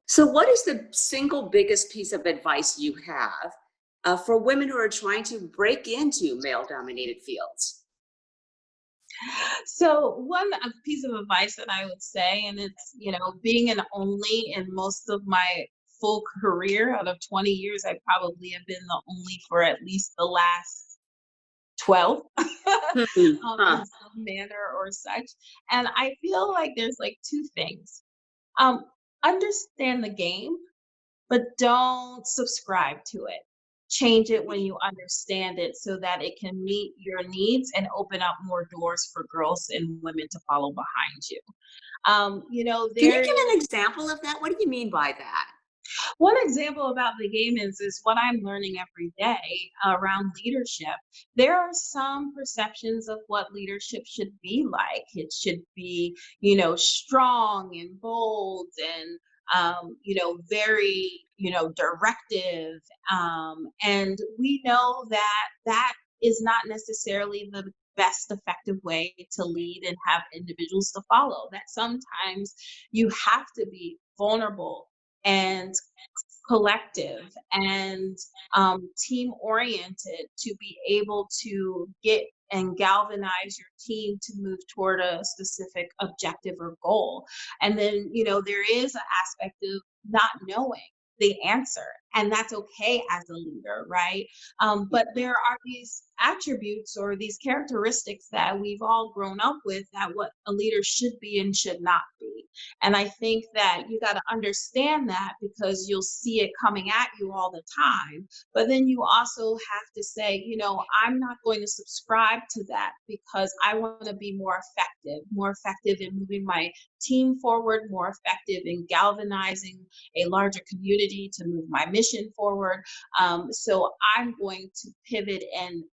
So, what is the single biggest piece of advice you have for women who are trying to break into male dominated fields? So one piece of advice that I would say, and it's, being an only in most of my full career out of 20 years, I probably have been the only for at least the last 12 Hmm. in Huh. some manner or such. And I feel like there's like two things. Um, Understand the game, but don't subscribe to it. Change it when you understand it so that it can meet your needs and open up more doors for girls and women to follow behind you. Can you There give an example of that? What do you mean by that? One example about the game is what I'm learning every day around leadership. There are some perceptions of what leadership should be like. It should be, strong and bold and very, directive. And we know that that is not necessarily the best effective way to lead and have individuals to follow. That sometimes you have to be vulnerable and collective and team oriented to be able to get and galvanize your team to move toward a specific objective or goal. And then, there is an aspect of not knowing the answer, and that's okay as a leader, right? But there are these attributes or these characteristics that we've all grown up with that what a leader should be and should not be. And I think that you got to understand that because you'll see it coming at you all the time. But then you also have to say, I'm not going to subscribe to that because I want to be more effective in moving my team forward, more effective in galvanizing a larger community to move my mission forward. So I'm going to pivot and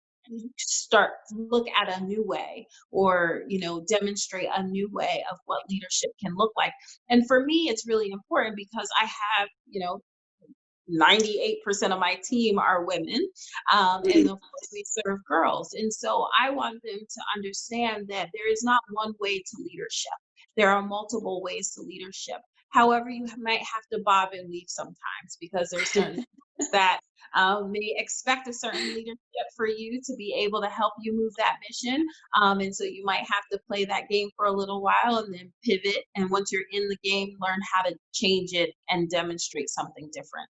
start look at a new way or demonstrate a new way of what leadership can look like. And for me it's really important because I have 98% of my team are women, and of course we serve girls, and so I want them to understand that there is not one way to leadership. There are multiple ways to leadership. However, you might have to bob and weave sometimes because there's certain things that may expect a certain leadership for you to be able to help you move that mission. And so you might have to play that game for a little while and then pivot. And once you're in the game, learn how to change it and demonstrate something different.